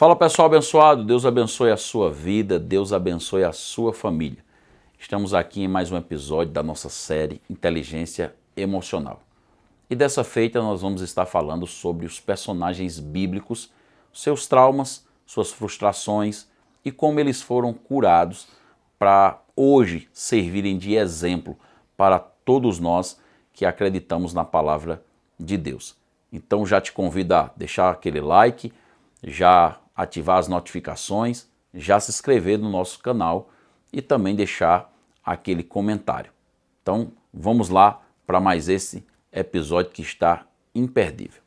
Fala pessoal abençoado, Deus abençoe a sua vida, Deus abençoe a sua família. Estamos aqui em mais um episódio da nossa série Inteligência Emocional. E dessa feita nós vamos estar falando sobre os personagens bíblicos, seus traumas, suas frustrações e como eles foram curados para hoje servirem de exemplo para todos nós que acreditamos na palavra de Deus. Então já te convido a deixar aquele like, já ativar as notificações, já se inscrever no nosso canal e também deixar aquele comentário. Então vamos lá para mais esse episódio que está imperdível.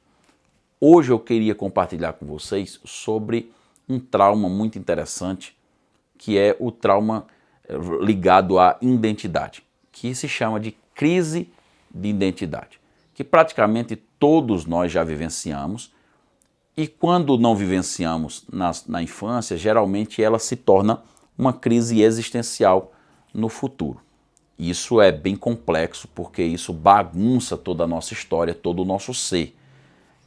Hoje eu queria compartilhar com vocês sobre um trauma muito interessante, que é o trauma ligado à identidade, que se chama de crise de identidade, que praticamente todos nós já vivenciamos. E quando não vivenciamos na infância, geralmente ela se torna uma crise existencial no futuro. Isso é bem complexo porque isso bagunça toda a nossa história, todo o nosso ser.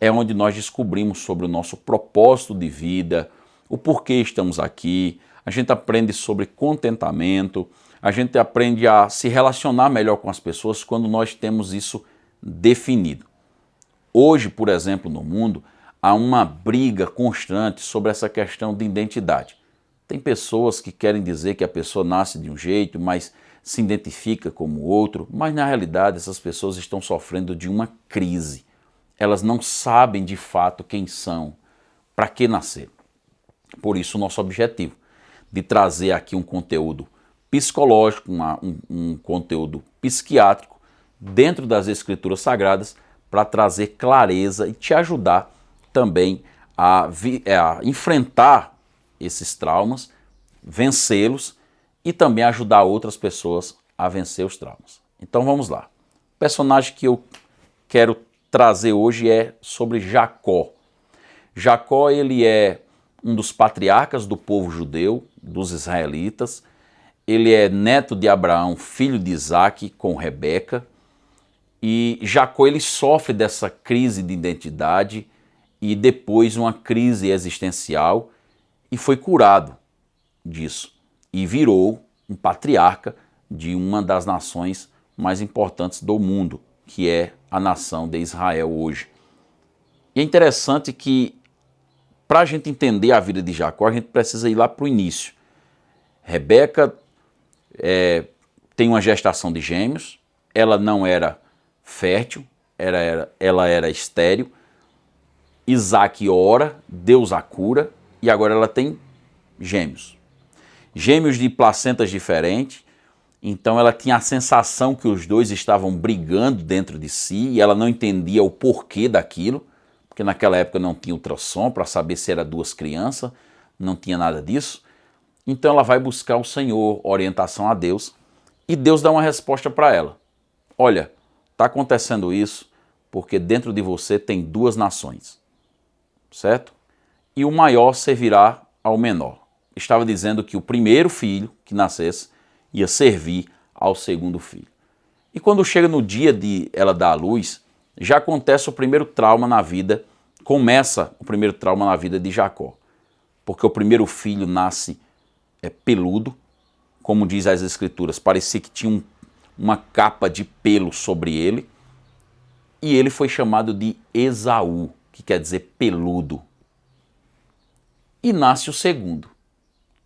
É onde nós descobrimos sobre o nosso propósito de vida, o porquê estamos aqui, a gente aprende sobre contentamento, a gente aprende a se relacionar melhor com as pessoas quando nós temos isso definido. Hoje, por exemplo, no mundo, há uma briga constante sobre essa questão de identidade. Tem pessoas que querem dizer que a pessoa nasce de um jeito, mas se identifica como outro, mas na realidade essas pessoas estão sofrendo de uma crise. Elas não sabem de fato quem são, para que nasceram. Por isso o nosso objetivo de trazer aqui um conteúdo psicológico, um conteúdo psiquiátrico dentro das Escrituras Sagradas para trazer clareza e te ajudar também a enfrentar esses traumas, vencê-los e também ajudar outras pessoas a vencer os traumas. Então vamos lá. O personagem que eu quero trazer hoje é sobre Jacó. Jacó, ele é um dos patriarcas do povo judeu, dos israelitas. Ele é neto de Abraão, filho de Isaac com Rebeca. E Jacó, ele sofre dessa crise de identidade e depois uma crise existencial e foi curado disso e virou um patriarca de uma das nações mais importantes do mundo, que é a nação de Israel hoje. E é interessante que para a gente entender a vida de Jacó, a gente precisa ir lá para o início. Rebeca tem uma gestação de gêmeos, ela não era fértil, ela era estéril. Isaac ora, Deus a cura e agora ela tem gêmeos. Gêmeos de placentas diferentes, então ela tinha a sensação que os dois estavam brigando dentro de si e ela não entendia o porquê daquilo, porque naquela época não tinha ultrassom para saber se era duas crianças, não tinha nada disso. Então ela vai buscar o Senhor, orientação a Deus, e Deus dá uma resposta para ela. Olha, está acontecendo isso porque dentro de você tem duas nações. Certo? E o maior servirá ao menor. Estava dizendo que o primeiro filho que nascesse ia servir ao segundo filho. E quando chega no dia de ela dar à luz, já acontece o primeiro trauma na vida, começa o primeiro trauma na vida de Jacó. Porque o primeiro filho nasce peludo, como diz as Escrituras, parecia que tinha uma capa de pelo sobre ele, e ele foi chamado de Esaú, que quer dizer peludo. E nasce o segundo.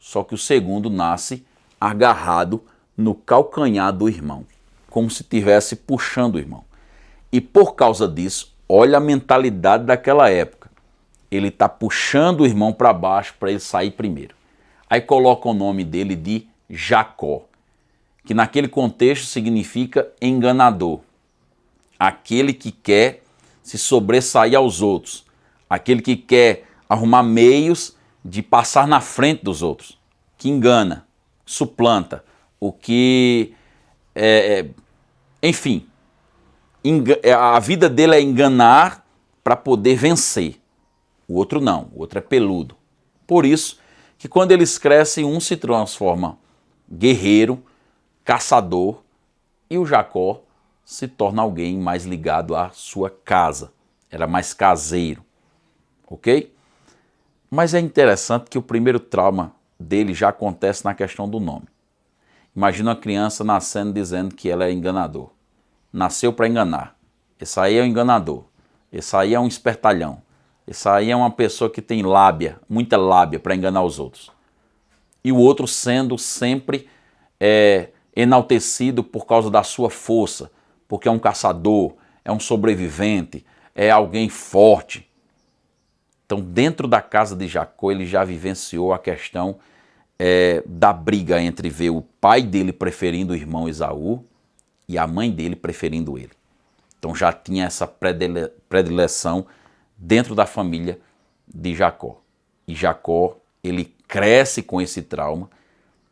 Só que o segundo nasce agarrado no calcanhar do irmão, como se estivesse puxando o irmão. E por causa disso, olha a mentalidade daquela época. Ele está puxando o irmão para baixo para ele sair primeiro. Aí coloca o nome dele de Jacó, que naquele contexto significa enganador. Aquele que quer se sobressair aos outros, aquele que quer arrumar meios de passar na frente dos outros, que engana, suplanta, o que, enfim, a vida dele é enganar para poder vencer. O outro não, o outro é peludo. Por isso que quando eles crescem, um se transforma guerreiro, caçador, e o Jacó se torna alguém mais ligado à sua casa. Era mais caseiro, ok? Mas é interessante que o primeiro trauma dele já acontece na questão do nome. Imagina uma criança nascendo dizendo que ela é enganador. Nasceu para enganar. Esse aí é um enganador. Esse aí é um espertalhão. Esse aí é uma pessoa que tem lábia, muita lábia para enganar os outros. E o outro sendo sempre enaltecido por causa da sua força, porque é um caçador, é um sobrevivente, é alguém forte. Então, dentro da casa de Jacó, ele já vivenciou a questão da briga entre ver o pai dele preferindo o irmão Esaú e a mãe dele preferindo ele. Então já tinha essa predileção dentro da família de Jacó. E Jacó, ele cresce com esse trauma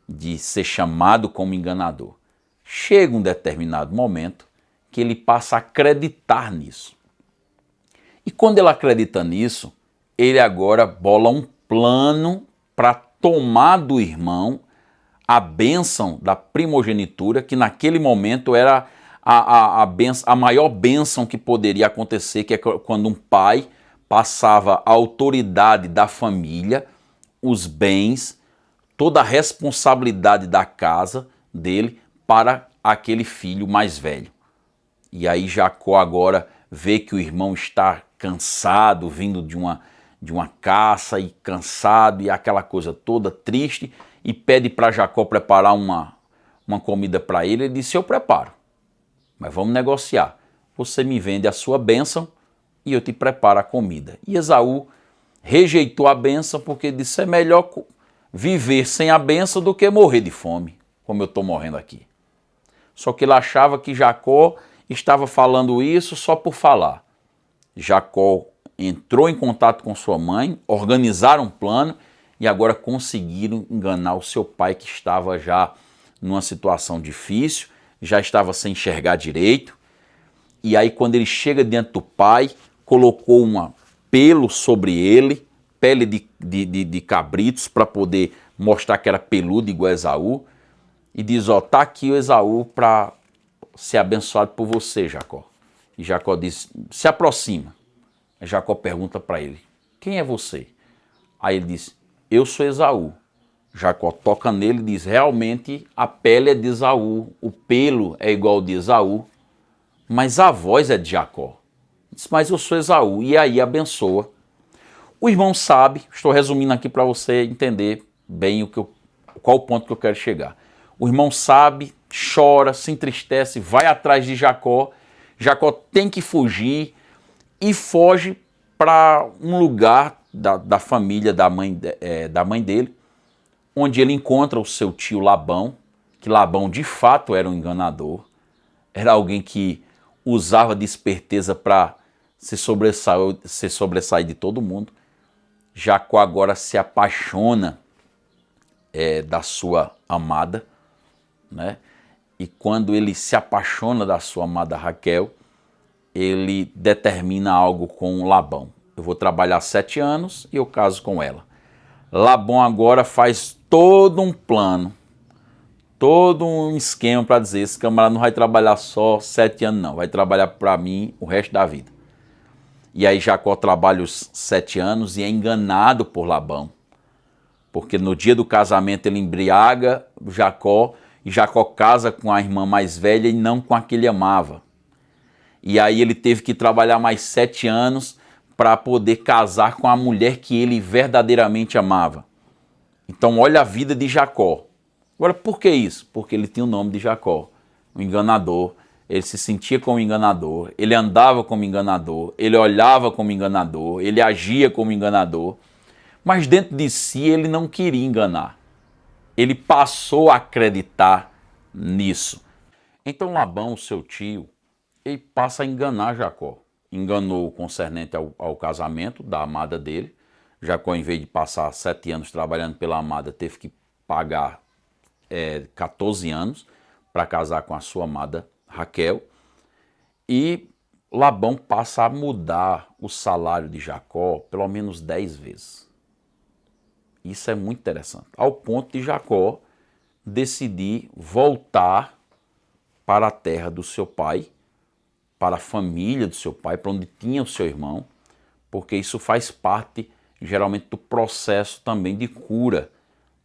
de ser chamado como enganador. Chega um determinado momento que ele passa a acreditar nisso. E quando ele acredita nisso, ele agora bola um plano para tomar do irmão a bênção da primogenitura, que naquele momento era a maior bênção que poderia acontecer, que é quando um pai passava a autoridade da família, os bens, toda a responsabilidade da casa dele para aquele filho mais velho. E aí Jacó agora vê que o irmão está cansado, vindo de uma caça e cansado e aquela coisa toda triste, e pede para Jacó preparar uma comida para ele. Ele disse: eu preparo, mas vamos negociar. Você me vende a sua bênção e eu te preparo a comida. E Esaú rejeitou a bênção porque disse: é melhor viver sem a bênção do que morrer de fome, como eu estou morrendo aqui. Só que ele achava que Jacó estava falando isso só por falar. Jacó entrou em contato com sua mãe, organizaram um plano e agora conseguiram enganar o seu pai, que estava já numa situação difícil, já estava sem enxergar direito. E aí quando ele chega diante do pai, colocou um pelo sobre ele, pele de cabritos, para poder mostrar que era peludo igual a Esaú, e diz: ó, tá aqui o Esaú para ser abençoado por você, Jacó. E Jacó diz: se aproxima. Aí Jacó pergunta para ele: quem é você? Aí ele diz: eu sou Esaú. Jacó toca nele e diz: realmente a pele é de Esaú, o pelo é igual ao de Esaú, mas a voz é de Jacó. Diz: mas eu sou Esaú. E aí abençoa. O irmão sabe, estou resumindo aqui para você entender bem qual o ponto que eu quero chegar. O irmão sabe, chora, se entristece, vai atrás de Jacó. Jacó tem que fugir e foge para um lugar da família da mãe dele, onde ele encontra o seu tio Labão, que Labão de fato era um enganador, era alguém que usava de esperteza para se sobressair de todo mundo. Jacó agora se apaixona da sua amada, né? E quando ele se apaixona da sua amada Raquel, ele determina algo com Labão: eu vou trabalhar 7 anos e eu caso com ela. Labão agora faz todo um plano, todo um esquema para dizer: esse camarada não vai trabalhar só 7 anos não, vai trabalhar para mim o resto da vida. E aí Jacó trabalha os 7 anos e é enganado por Labão, porque no dia do casamento ele embriaga Jacó, e Jacó casa com a irmã mais velha e não com a que ele amava. E aí ele teve que trabalhar mais 7 anos para poder casar com a mulher que ele verdadeiramente amava. Então olha a vida de Jacó. Agora, por que isso? Porque ele tinha o nome de Jacó, o enganador. Ele se sentia como enganador, ele andava como enganador, ele olhava como enganador, ele agia como enganador. Mas dentro de si ele não queria enganar. Ele passou a acreditar nisso. Então Labão, seu tio, ele passa a enganar Jacó. Enganou o concernente ao casamento da amada dele. Jacó, em vez de passar 7 anos trabalhando pela amada, teve que pagar 14 anos para casar com a sua amada Raquel. E Labão passa a mudar o salário de Jacó pelo menos 10 vezes. Isso é muito interessante. Ao ponto de Jacó decidir voltar para a terra do seu pai, para a família do seu pai, para onde tinha o seu irmão, porque isso faz parte geralmente do processo também de cura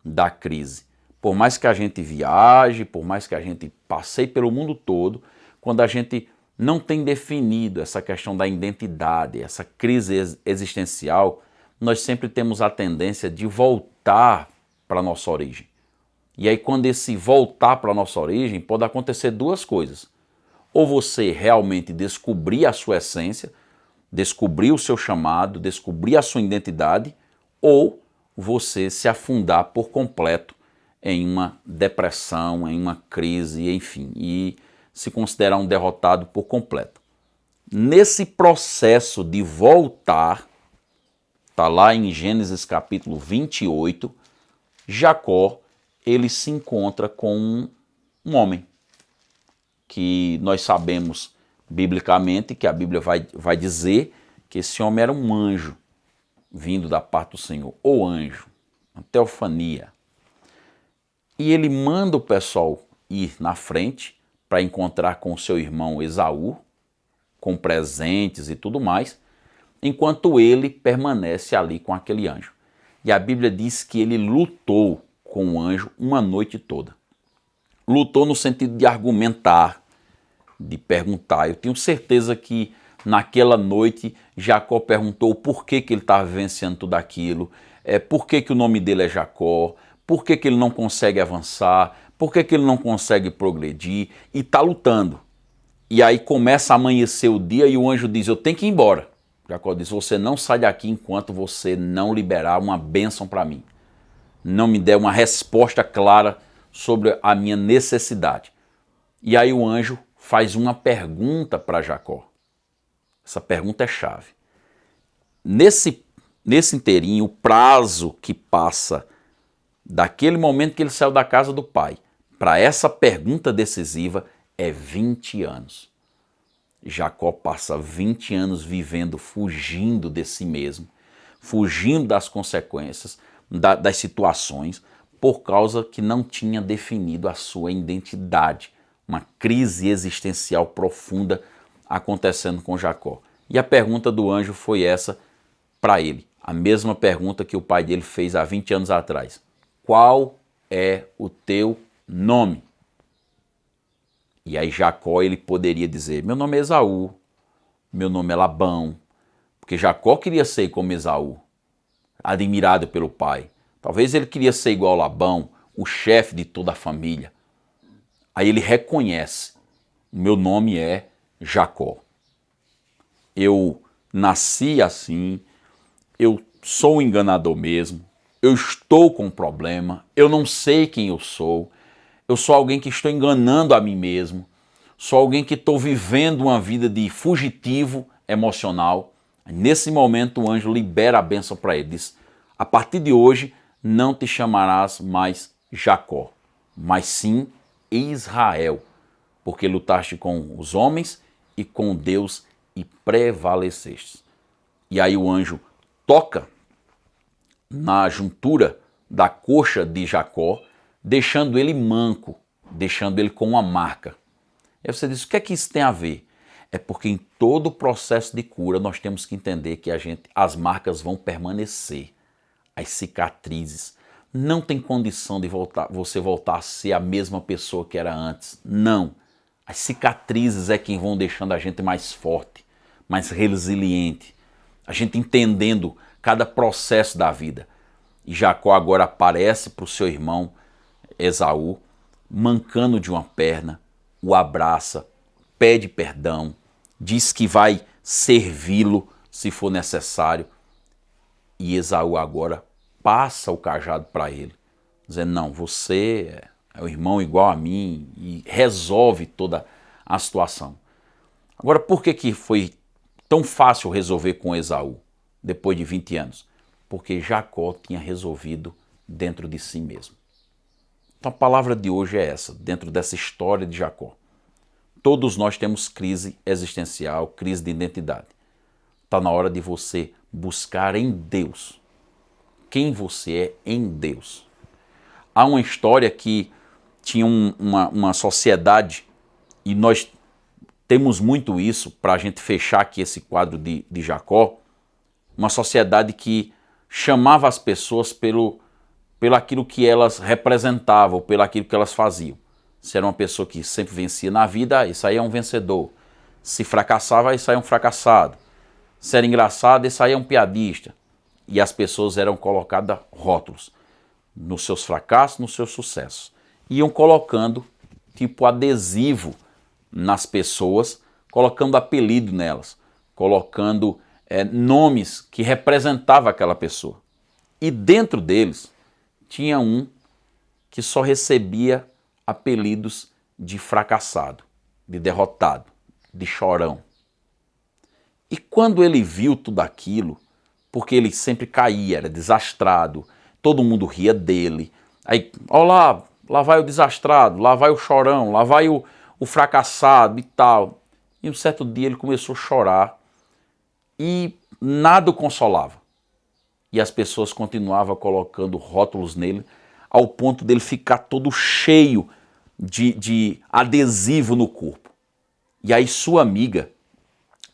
da crise. Por mais que a gente viaje, por mais que a gente passeie pelo mundo todo, quando a gente não tem definido essa questão da identidade, essa crise existencial, nós sempre temos a tendência de voltar para a nossa origem. E aí, quando esse voltar para a nossa origem, pode acontecer duas coisas. Ou você realmente descobrir a sua essência, descobrir o seu chamado, descobrir a sua identidade, ou você se afundar por completo em uma depressão, em uma crise, enfim, e se considerar um derrotado por completo. Nesse processo de voltar, está lá em Gênesis capítulo 28, Jacó, ele se encontra com um homem, que nós sabemos biblicamente, que a Bíblia vai dizer que esse homem era um anjo, vindo da parte do Senhor, ou anjo, uma teofania. E ele manda o pessoal ir na frente para encontrar com o seu irmão Esaú, com presentes e tudo mais, enquanto ele permanece ali com aquele anjo. E a Bíblia diz que ele lutou com o anjo uma noite toda. Lutou no sentido de argumentar, de perguntar. Eu tenho certeza que naquela noite Jacó perguntou por que ele estava vivenciando tudo aquilo, por que o nome dele é Jacó, por que ele não consegue avançar, por que ele não consegue progredir, e está lutando. E aí começa a amanhecer o dia e o anjo diz, eu tenho que ir embora. Jacó diz, você não sai daqui enquanto você não liberar uma bênção para mim. Não me der uma resposta clara sobre a minha necessidade. E aí o anjo faz uma pergunta para Jacó. Essa pergunta é chave. Nesse inteirinho, o prazo que passa daquele momento que ele saiu da casa do pai para essa pergunta decisiva é 20 anos. Jacó passa 20 anos vivendo, fugindo de si mesmo, fugindo das consequências, das situações, por causa que não tinha definido a sua identidade. Uma crise existencial profunda acontecendo com Jacó. E a pergunta do anjo foi essa para ele. A mesma pergunta que o pai dele fez há 20 anos atrás. Qual é o teu nome? E aí Jacó ele poderia dizer, meu nome é Esaú, meu nome é Labão, porque Jacó queria ser como Esaú, admirado pelo pai. Talvez ele queria ser igual a Labão, o chefe de toda a família. Aí ele reconhece, meu nome é Jacó. Eu nasci assim, eu sou um enganador mesmo, eu estou com um problema, eu não sei quem eu sou alguém que estou enganando a mim mesmo, sou alguém que estou vivendo uma vida de fugitivo emocional. Nesse momento o anjo libera a bênção para ele, diz, a partir de hoje não te chamarás mais Jacó, mas sim Israel, porque lutaste com os homens e com Deus e prevaleceste. E aí o anjo toca na juntura da coxa de Jacó, deixando ele manco, deixando ele com uma marca. Aí você diz, o que é que isso tem a ver? É porque em todo o processo de cura nós temos que entender que as marcas vão permanecer, as cicatrizes. Não tem condição de você voltar a ser a mesma pessoa que era antes. Não. As cicatrizes é quem vão deixando a gente mais forte, mais resiliente. A gente entendendo cada processo da vida. E Jacó agora aparece para o seu irmão Esaú, mancando de uma perna, o abraça, pede perdão, diz que vai servi-lo se for necessário. E Esaú agora passa o cajado para ele, dizendo, não, você é um irmão igual a mim, e resolve toda a situação. Agora, por que foi tão fácil resolver com Esaú, depois de 20 anos? Porque Jacó tinha resolvido dentro de si mesmo. Então a palavra de hoje é essa, dentro dessa história de Jacó. Todos nós temos crise existencial, crise de identidade. Está na hora de você buscar em Deus quem você é em Deus. Há uma história que tinha uma sociedade, e nós temos muito isso para a gente fechar aqui esse quadro de Jacó, uma sociedade que chamava as pessoas pelo aquilo que elas representavam, pelo aquilo que elas faziam. Se era uma pessoa que sempre vencia na vida, isso aí é um vencedor. Se fracassava, isso aí é um fracassado. Se era engraçado, isso aí é um piadista. E as pessoas eram colocadas rótulos nos seus fracassos, nos seus sucessos. Iam colocando tipo adesivo nas pessoas, colocando apelido nelas, colocando nomes que representavam aquela pessoa. E dentro deles tinha um que só recebia apelidos de fracassado, de derrotado, de chorão. E quando ele viu tudo aquilo, porque ele sempre caía, era desastrado, todo mundo ria dele. Aí, ó lá vai o desastrado, lá vai o chorão, lá vai o fracassado e tal. E um certo dia ele começou a chorar e nada o consolava. E as pessoas continuavam colocando rótulos nele, ao ponto dele ficar todo cheio de adesivo no corpo. E aí sua amiga,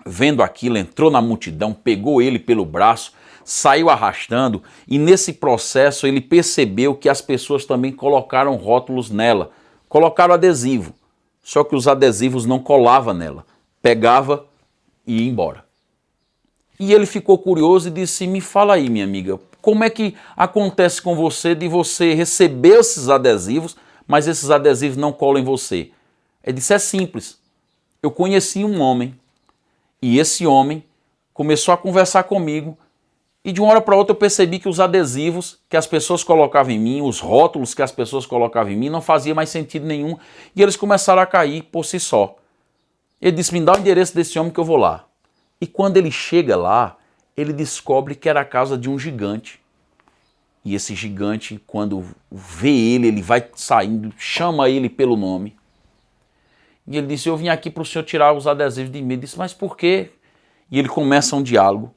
vendo aquilo, entrou na multidão, pegou ele pelo braço, saiu arrastando, e nesse processo ele percebeu que as pessoas também colocaram rótulos nela, colocaram adesivo, só que os adesivos não colavam nela, pegava e ia embora. E ele ficou curioso e disse: me fala aí, minha amiga, como é que acontece com você de você receber esses adesivos, mas esses adesivos não colam em você? Ele disse: é simples, eu conheci um homem, e esse homem começou a conversar comigo, e de uma hora para outra eu percebi que os adesivos que as pessoas colocavam em mim, os rótulos que as pessoas colocavam em mim, não fazia mais sentido nenhum, e eles começaram a cair por si só. Ele disse: me dá o endereço desse homem que eu vou lá. E quando ele chega lá, ele descobre que era a casa de um gigante. E esse gigante, quando vê ele, ele vai saindo, chama ele pelo nome. E ele disse: eu vim aqui para o senhor tirar os adesivos de mim. Ele disse: mas por quê? E ele começa um diálogo.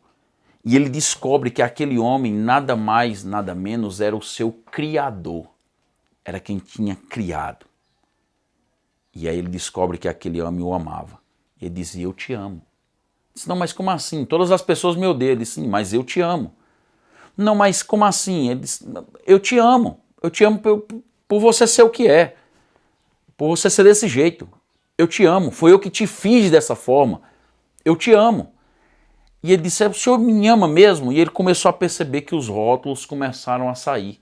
E ele descobre que aquele homem, nada mais, nada menos, era o seu criador. Era quem tinha criado. E aí ele descobre que aquele homem o amava. Ele dizia: eu te amo. Ele disse: não, mas como assim? Todas as pessoas me odeiam. Ele disse: sim, mas eu te amo. Não, mas como assim? Ele disse: eu te amo. Eu te amo por você ser o que é. Por você ser desse jeito. Eu te amo. Foi eu que te fiz dessa forma. Eu te amo. E ele disse: o senhor me ama mesmo? E ele começou a perceber que os rótulos começaram a sair.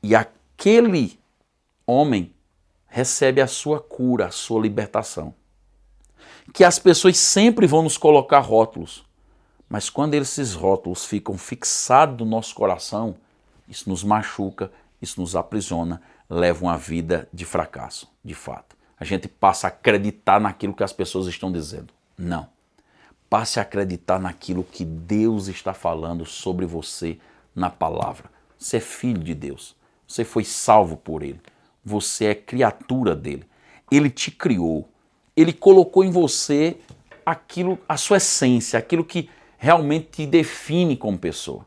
E aquele homem recebe a sua cura, a sua libertação. Que as pessoas sempre vão nos colocar rótulos. Mas quando esses rótulos ficam fixados no nosso coração, isso nos machuca, isso nos aprisiona, leva uma vida de fracasso, de fato. A gente passa a acreditar naquilo que as pessoas estão dizendo. Não. Passe a acreditar naquilo que Deus está falando sobre você na palavra. Você é filho de Deus. Você foi salvo por Ele. Você é criatura dele. Ele te criou. Ele colocou em você aquilo, a sua essência, aquilo que realmente te define como pessoa.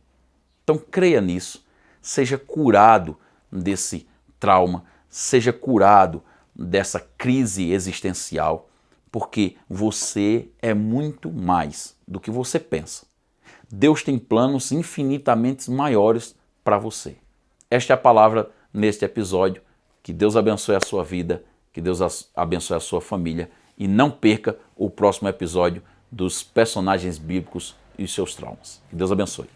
Então creia nisso. Seja curado desse trauma. Seja curado dessa crise existencial. Porque você é muito mais do que você pensa. Deus tem planos infinitamente maiores para você. Esta é a palavra neste episódio. Que Deus abençoe a sua vida, que Deus abençoe a sua família. E não perca o próximo episódio dos personagens bíblicos e os seus traumas. Que Deus abençoe.